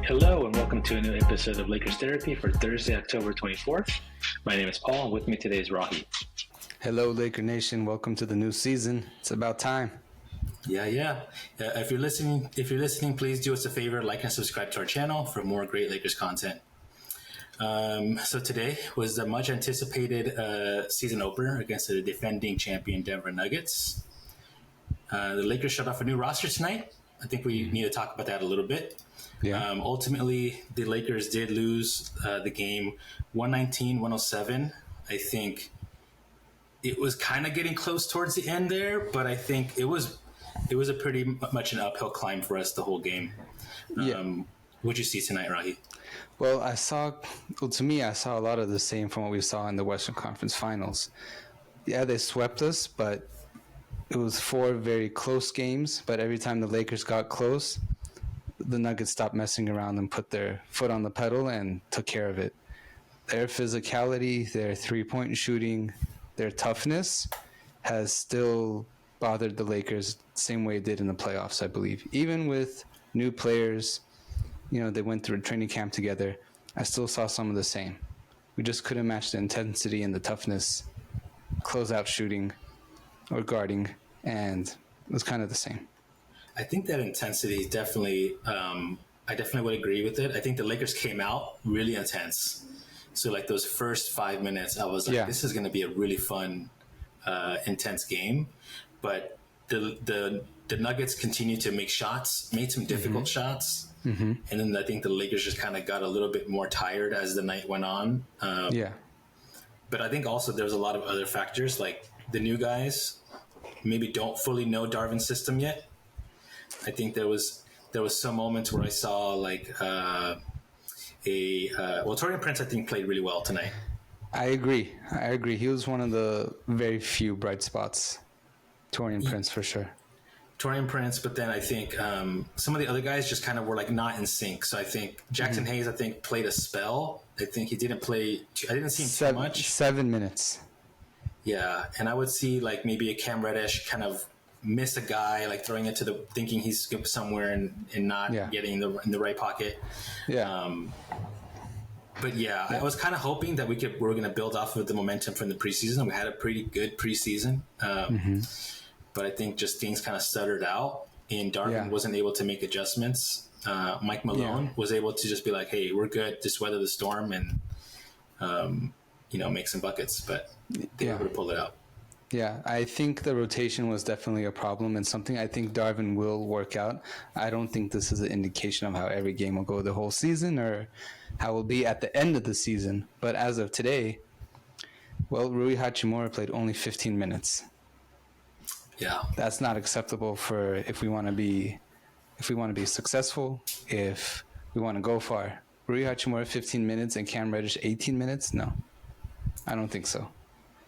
Hello and welcome to a new episode of Lakers Therapy for Thursday, October 24th. My name is Paul and with me today is Rahi. Hello, Laker Nation. Welcome to the new season. It's about time. Yeah. If you're listening, please do us a favor, like and subscribe to our channel for more great Lakers content. So today was the much anticipated season opener against the defending champion Denver Nuggets. The Lakers shut off a new roster tonight. I think we need to talk about that a little bit. Yeah. Ultimately, the Lakers did lose the game 119-107. I think it was kind of getting close towards the end there, but I think it was a pretty much an uphill climb for us the whole game. What'd you see tonight, Rahi? Well, to me, I saw a lot of the same from what we saw in the Western Conference Finals. Yeah, they swept us, but it was 4 very close games. But every time the Lakers got close, the Nuggets stopped messing around and put their foot on the pedal and took care of it. Their physicality, their three-point shooting, their toughness has still bothered the Lakers the same way it did in the playoffs, I believe. Even with new players, they went through a training camp together, I still saw some of the same. We just couldn't match the intensity and the toughness, closeout shooting or guarding, and it was kind of the same. I think that intensity is definitely, I definitely would agree with it. I think the Lakers came out really intense. So like those first 5 minutes, I was like, This is going to be a really fun, intense game. But the Nuggets continued to make shots, made some difficult shots. Mm-hmm. And then I think the Lakers just kind of got a little bit more tired as the night went on. But I think also there's a lot of other factors, like the new guys maybe don't fully know Darvin's system yet. I think there was some moments where I saw like Taurean Prince I think played really well tonight. I agree. He was one of the very few bright spots. Taurean Prince for sure. Taurean Prince, but then I think some of the other guys just kind of were like not in sync. So I think Jackson Hayes, I think, played a spell. I think he didn't play. I didn't see him too much. 7 minutes. Yeah, and I would see like maybe a Cam Reddish kind of miss a guy, like throwing it thinking he's somewhere and not getting in the right pocket. Yeah. I was kind of hoping that we're going to build off of the momentum from the preseason. We had a pretty good preseason. But I think just things kind of stuttered out, and Darvin wasn't able to make adjustments. Mike Malone was able to just be like, hey, we're good, just weather the storm and, make some buckets. But they were able to pull it out. Yeah, I think the rotation was definitely a problem and something I think Darvin will work out. I don't think this is an indication of how every game will go the whole season or how it will be at the end of the season. But as of today, Rui Hachimura played only 15 minutes. Yeah, that's not acceptable for if we want to be successful, if we want to go far. Rui Hachimura 15 minutes and Cam Reddish 18 minutes? No, I don't think so.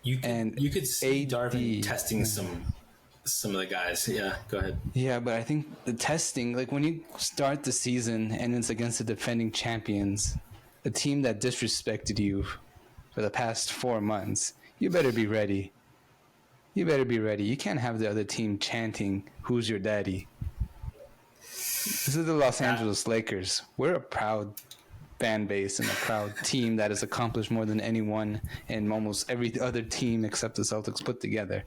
You could see Darvin testing some of the guys. Yeah, go ahead. Yeah, but I think the testing, like when you start the season and it's against the defending champions, a team that disrespected you for the past 4 months, you better be ready. You can't have the other team chanting, "Who's your daddy?" This is the Los Angeles Lakers. We're a proud fan base and a proud team that has accomplished more than anyone and almost every other team except the Celtics put together.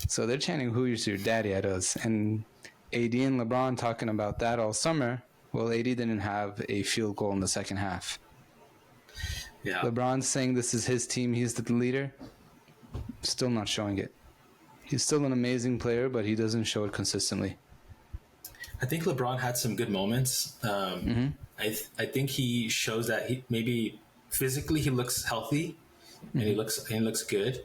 So they're chanting, "Who's your daddy?" at us. And AD and LeBron talking about that all summer. Well, AD didn't have a field goal in the second half. Yeah. LeBron's saying this is his team, he's the leader. Still not showing it. He's still an amazing player, but he doesn't show it consistently. I think LeBron had some good moments. I think he shows that he maybe physically he looks healthy and he looks good.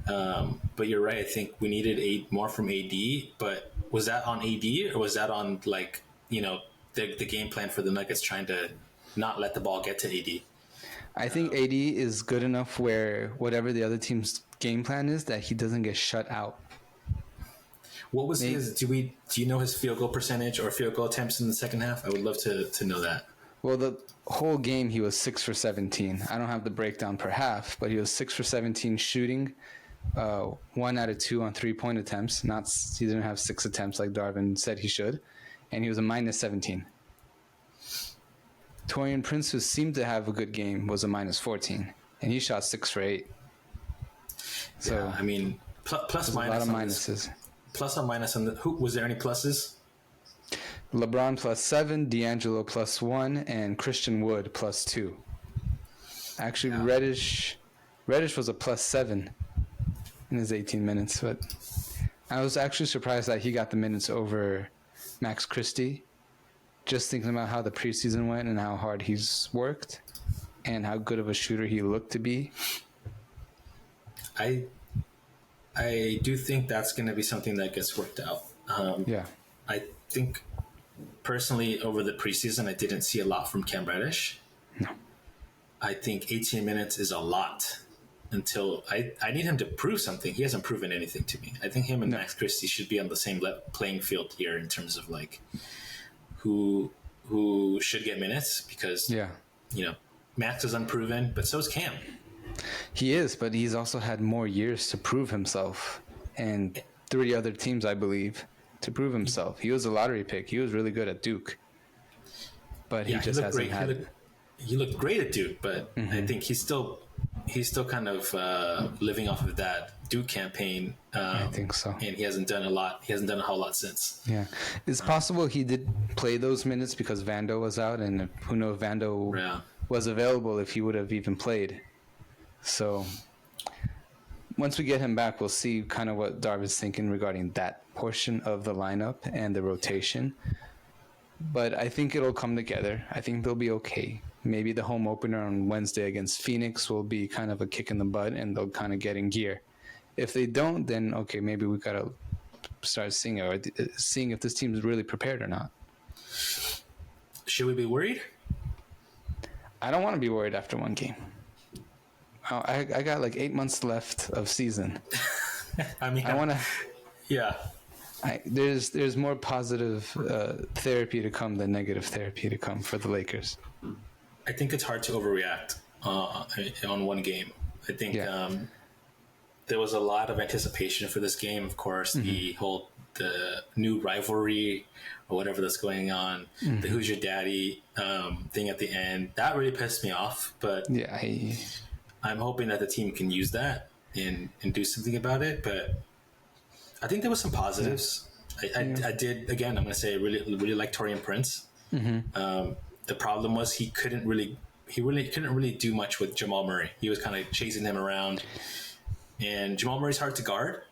But you're right. I think we needed more from AD. But was that on AD or was that on the game plan for the Nuggets trying to not let the ball get to AD? I think AD is good enough where whatever the other team's game plan is, that he doesn't get shut out. What was his? Do you know his field goal percentage or field goal attempts in the second half? I would love to know that. Well, the whole game he was 6 for 17. I don't have the breakdown per half, but he was 6 for 17 shooting, 1 out of 2 on 3-point attempts. He didn't have 6 attempts like Darvin said he should, and he was a minus 17. Torian Prince, who seemed to have a good game, was a minus 14, and he shot 6 for 8. So yeah, I mean, plus minus. A lot of minuses. Plus or minus on the. Who was there any pluses? LeBron plus 7, D'Angelo plus 1, and Christian Wood plus 2. Actually, yeah. Reddish was a plus 7 in his 18 minutes, but I was actually surprised that he got the minutes over Max Christie. Just thinking about how the preseason went and how hard he's worked and how good of a shooter he looked to be. I do think that's going to be something that gets worked out. Yeah. I think personally over the preseason, I didn't see a lot from Cam Reddish. No. I think 18 minutes is a lot until I need him to prove something. He hasn't proven anything to me. I think him and Max Christie should be on the same playing field here in terms of like who should get minutes because, Max is unproven, but so is Cam. He is, but he's also had more years to prove himself and 3 other teams, I believe, to prove himself. He was a lottery pick. He was really good at Duke, but he just hasn't had. He looked great at Duke, but I think he's still kind of living off of that Duke campaign. I think so, and he hasn't done a lot. He hasn't done a whole lot since. Yeah, it's possible he did play those minutes because Vando was out, and who knows if Vando was available if he would have even played. So once we get him back, we'll see kind of what Darvin's thinking regarding that portion of the lineup and the rotation. But I think it'll come together. I think they'll be okay. Maybe the home opener on Wednesday against Phoenix will be kind of a kick in the butt and they'll kind of get in gear. If they don't, then okay, maybe we got to start seeing if this team is really prepared or not. Should we be worried? I don't want to be worried after one game. I got like 8 months left of season. I mean, I want to. Yeah. There's more positive therapy to come than negative therapy to come for the Lakers. I think it's hard to overreact on one game. I think there was a lot of anticipation for this game. Of course, the new rivalry or whatever that's going on, the "Who's Your Daddy" thing at the end, that really pissed me off. But yeah, I'm hoping that the team can use that and do something about it. But I think there was some positives. I did, again, I'm going to say I really like Torian Prince. The problem was he couldn't really do much with Jamal Murray. He was kind of chasing him around, and Jamal Murray's hard to guard.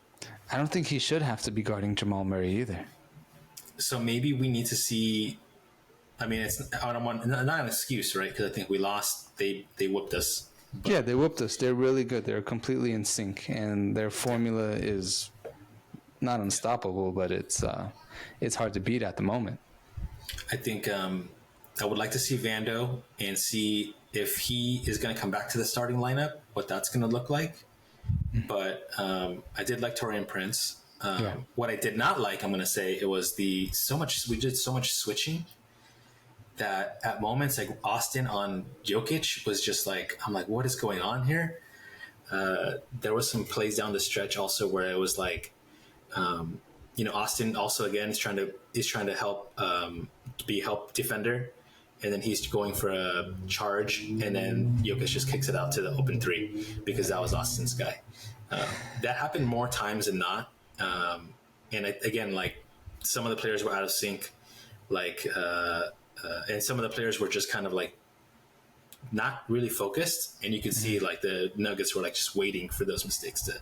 I don't think he should have to be guarding Jamal Murray either. So maybe we need to see. I mean, it's not an excuse, right? Because I think we lost. They whooped us. But yeah, they whooped us. They're really good. They're completely in sync, and their formula is not unstoppable, but it's hard to beat at the moment. I think I would like to see Vando and see if he is going to come back to the starting lineup, what that's going to look like. But I did like Torian Prince. What I did not like, I'm going to say, it was we did so much switching that at moments like Austin on Jokic was just like, I'm like, what is going on here? There was some plays down the stretch also where it was like, Austin also again is trying to help be help defender, and then he's going for a charge, and then Jokic just kicks it out to the open three because that was Austin's guy. That happened more times than not, and again, like some of the players were out of sync, and some of the players were just kind of like not really focused, and you could see like the Nuggets were like just waiting for those mistakes to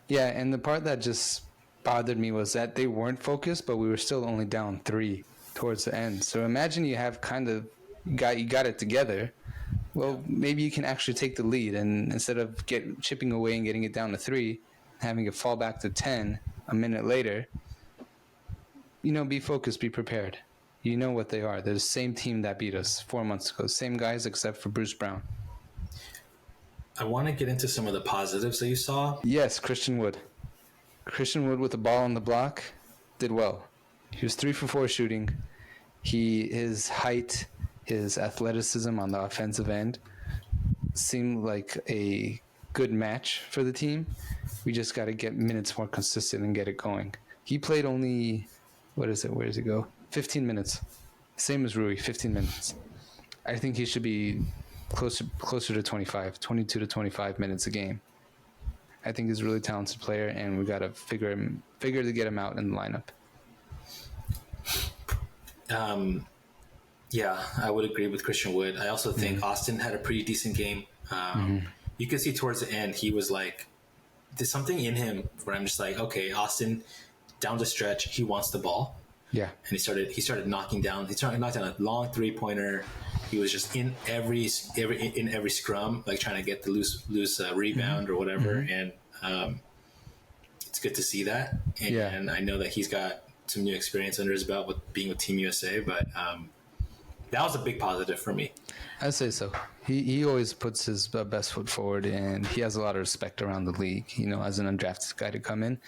Yeah, and the part that just bothered me was that they weren't focused, but we were still only down 3 towards the end. So imagine you have you got it together. Well, maybe you can actually take the lead, and instead of chipping away and getting it down to 3, having it fall back to 10 a minute later, be focused, be prepared. You know what they are. They're the same team that beat us 4 months ago. Same guys except for Bruce Brown. I want to get into some of the positives that you saw. Yes, Christian Wood. Christian Wood with the ball on the block did well. He was 3 for 4 shooting. His height, his athleticism on the offensive end seemed like a good match for the team. We just got to get minutes more consistent and get it going. He played only, where does it go? 15 minutes. Same as Rui, 15 minutes. I think he should be closer to 22 to 25 minutes a game. I think he's a really talented player, and we got to figure to get him out in the lineup. Yeah, I would agree with Christian Wood. I also think Austin had a pretty decent game. You could see towards the end, he was like, there's something in him where I'm just like, okay, Austin, down the stretch, he wants the ball. Yeah. And he started knocking down. He started knocking down a long 3-pointer. He was just in every scrum, like trying to get the loose rebound or whatever. And it's good to see that. And I know that he's got some new experience under his belt with being with Team USA, but that was a big positive for me. I'd say so. He always puts his best foot forward, and he has a lot of respect around the league. You know, as an undrafted guy to come in,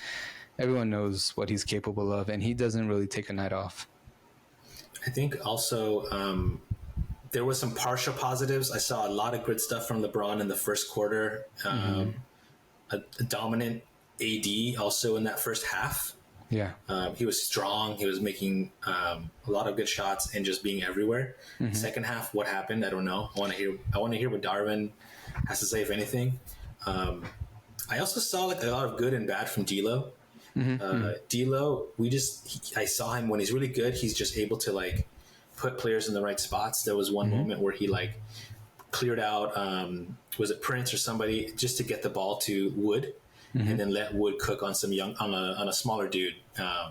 everyone knows what he's capable of, and he doesn't really take a night off. I think also there was some partial positives. I saw a lot of good stuff from LeBron in the first quarter. A dominant AD also in that first half. Yeah. He was strong. He was making a lot of good shots and just being everywhere. Second half, what happened? I don't know. I want to hear what Darvin has to say, if anything. I also saw like a lot of good and bad from D'Lo. D'Lo, I saw him when he's really good. He's just able to like put players in the right spots. There was one moment where he like cleared out, was it Prince or somebody, just to get the ball to Wood. And then let Wood cook on on a smaller dude.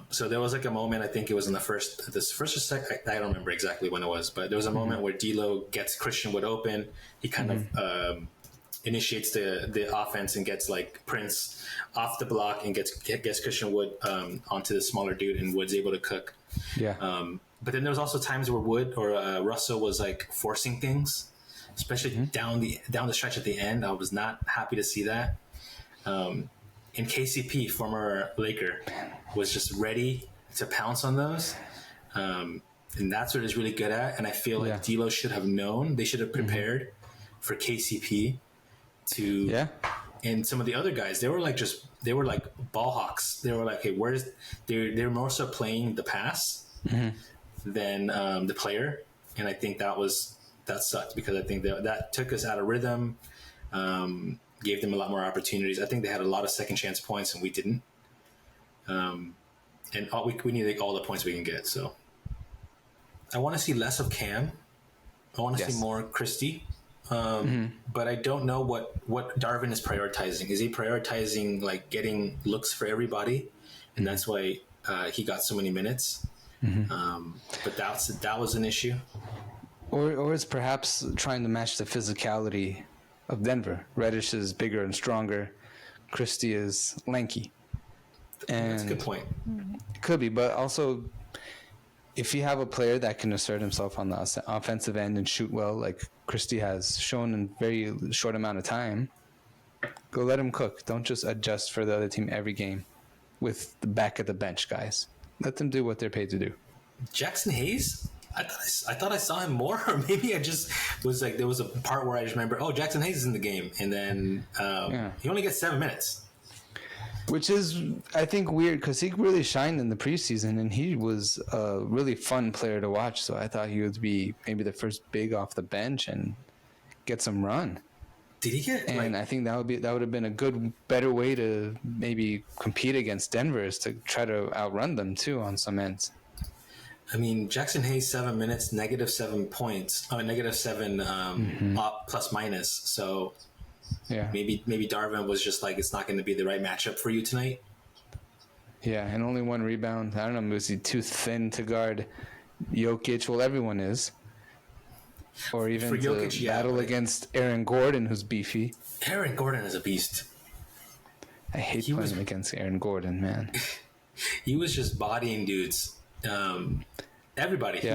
So there was like a moment, I think it was in the first or second, I don't remember exactly when it was, but there was a moment where D'Lo gets Christian Wood open. He kind of initiates the offense and gets like Prince off the block and gets Christian Wood onto the smaller dude, and Wood's able to cook. Yeah. But then there was also times where Wood or Russell was like forcing things, especially down the stretch at the end. I was not happy to see that. And KCP, former Laker, was just ready to pounce on those. And that's what he's really good at. And I feel like D'Lo should have known. They should have prepared for KCP to... And some of the other guys, they were like ball hawks. They were like, hey, they're more so playing the pass than the player. And I think that sucked, because I think that took us out of rhythm. Gave them a lot more opportunities. I think they had a lot of second chance points and we didn't. And we need all the points we can get. So I want to see less of Cam. I want to see more Christie. But I don't know what Darvin is prioritizing. Is he prioritizing like getting looks for everybody? And that's why he got so many minutes. But that was an issue. Or it's perhaps trying to match the physicality of Denver. Reddish is bigger and stronger. Christie is lanky. And that's a good point. It could be, but also if you have a player that can assert himself on the offensive end and shoot well, like Christie has shown in a very short amount of time, go let him cook. Don't just adjust for the other team every game with the back of the bench guys. Let them do what they're paid to do. Jackson Hayes? I thought I saw him more, or maybe I just was like, there was a part where I just remember, oh, Jackson Hayes is in the game, and then he only gets 7 minutes. Which is, I think, weird, because he really shined in the preseason, and he was a really fun player to watch, so I thought he would be maybe the first big off the bench and get some run. Did he get? And I think that would have been a better way to maybe compete against Denver, is to try to outrun them, too, on some ends. I mean, Jackson Hayes, 7 minutes, -7 points. -7 plus minus. So maybe Darvin was just like, it's not going to be the right matchup for you tonight. Yeah, and only 1 rebound. I don't know, was he too thin to guard Jokic? Well, everyone is. Or even for Jokic, battle against Aaron Gordon, who's beefy. Aaron Gordon is a beast. I hate playing against Aaron Gordon, man. He was just bodying dudes. Everybody. He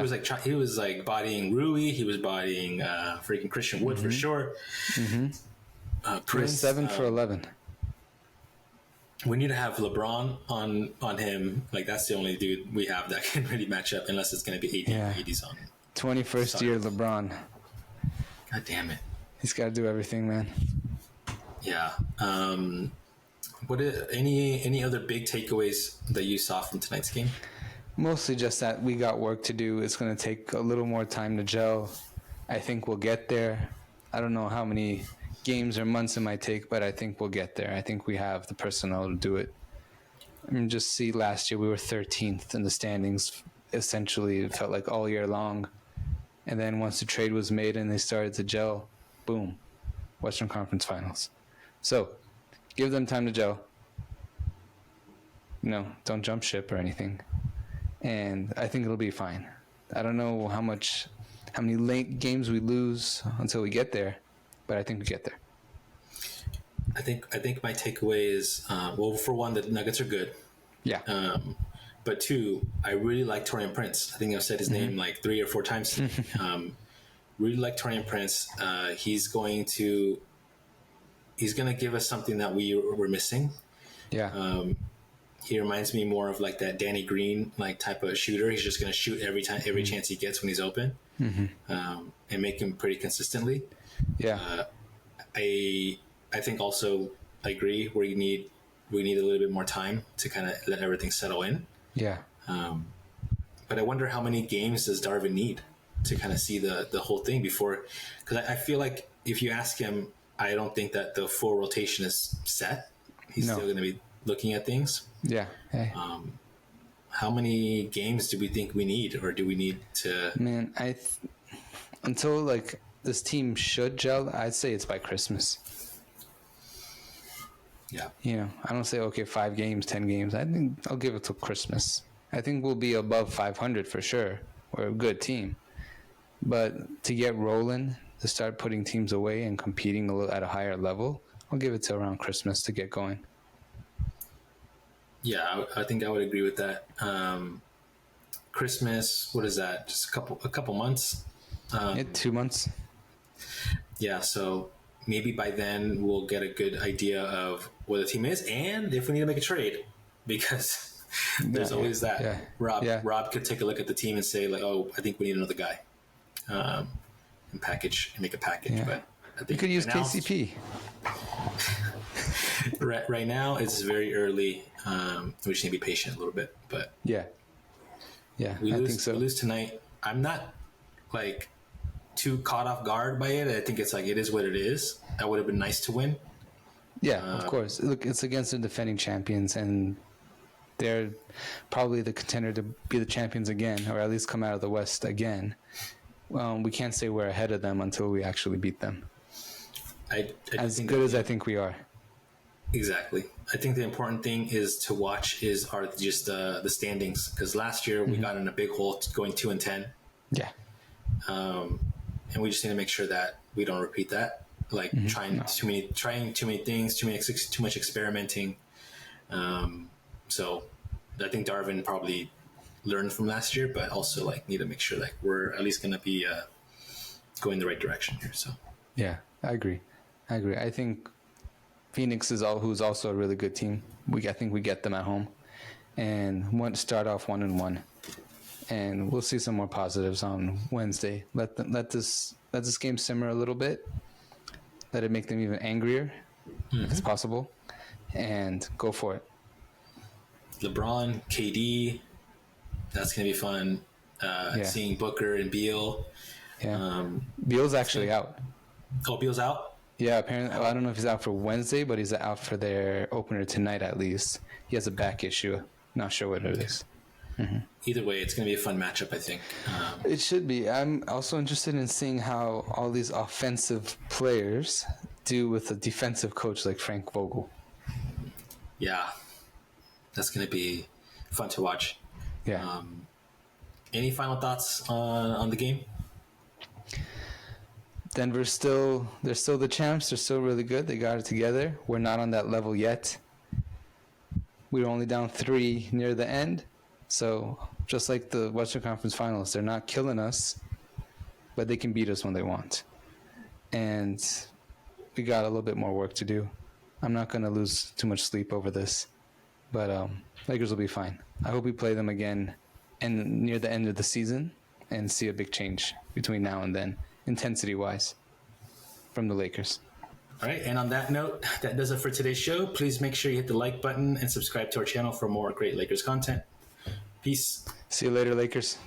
was like bodying Rui. He was bodying freaking Christian Wood for sure. Prince, 7 for 11. We need to have LeBron on him. Like, that's the only dude we have that can really match up, unless it's going to be AD. AD's on. 21st year LeBron. God damn it. He's got to do everything, man. Yeah. Any other big takeaways that you saw from tonight's game? Mostly just that we got work to do. It's going to take a little more time to gel. I think we'll get there. I don't know how many games or months it might take, but I think we'll get there. I think we have the personnel to do it. I mean, just see last year we were 13th in the standings. Essentially, it felt like all year long. And then once the trade was made and they started to gel, boom, Western Conference Finals. So, give them time to gel. Don't jump ship or anything. And I think it'll be fine. I don't know how many late games we lose until we get there, but I think we get there. I think my takeaway is, for one, the Nuggets are good. Yeah. But two, I really like Taurean Prince. I think I've said his name like 3 or 4 times today. Really like Taurean Prince. He's going to give us something that we were missing. Yeah. He reminds me more of like that Danny Green like type of shooter. He's just going to shoot every chance he gets when he's open, and make him pretty consistently. Yeah. I think also I agree we need a little bit more time to kind of let everything settle in. Yeah. But I wonder how many games does Darvin need to kind of see the whole thing before, because I feel like if you ask him, I don't think that the full rotation is set. He's still going to be looking at things. Yeah. Hey. How many games do we think we need, or do we need to? Man, until like this team should gel, I'd say it's by Christmas. Yeah. I don't say, okay, 5 games, 10 games. I think I'll give it till Christmas. I think we'll be above 500 for sure. We're a good team. But to get rolling, to start putting teams away and competing at a higher level, I'll give it till around Christmas to get going. Yeah, I think I would agree with that. Christmas, what is that? Just a couple months? 2 months. Yeah, so maybe by then we'll get a good idea of where the team is and if we need to make a trade, because there's always that. Yeah. Rob could take a look at the team and say like, oh, I think we need another guy, and make a package. Yeah. But I think you could use KCP. Right now, it's very early. We just need to be patient a little bit. But yeah, I think so. We lose tonight. I'm not like too caught off guard by it. I think it's like it is what it is. That would have been nice to win. Yeah, of course. Look, it's against the defending champions, and they're probably the contender to be the champions again, or at least come out of the West again. We can't say we're ahead of them until we actually beat them. As good as I think we are. Exactly. I think the important thing is to watch are just the standings, because last year we got in a big hole going 2-10. Yeah. And we just need to make sure that we don't repeat that. Like trying too many things, too much experimenting. So I think Darvin probably learned from last year, but also like need to make sure like we're at least going to be going the right direction here. So yeah, I agree. I think Phoenix who's also a really good team. I think we get them at home, and want to start off 1-1, and we'll see some more positives on Wednesday. Let this game simmer a little bit. Let it make them even angrier, if it's possible, and go for it. LeBron, KD, that's gonna be fun. Seeing Booker and Beal. Yeah, Beal's actually out. Oh, Beal's out? Yeah, apparently. I don't know if he's out for Wednesday, but he's out for their opener tonight at least. He has a back issue. Not sure what it is. Mm-hmm. Either way, it's going to be a fun matchup, I think. It should be. I'm also interested in seeing how all these offensive players do with a defensive coach like Frank Vogel. Yeah, that's going to be fun to watch. Yeah. Any final thoughts on the game? Denver's they're still the champs. They're still really good. They got it together. We're not on that level yet. We were only down 3 near the end. So just like the Western Conference Finals, they're not killing us, but they can beat us when they want. And we got a little bit more work to do. I'm not going to lose too much sleep over this, but Lakers will be fine. I hope we play them again and near the end of the season and see a big change between now and then, intensity-wise, from the Lakers. All right, and on that note, that does it for today's show. Please make sure you hit the like button and subscribe to our channel for more great Lakers content. Peace. See you later, Lakers.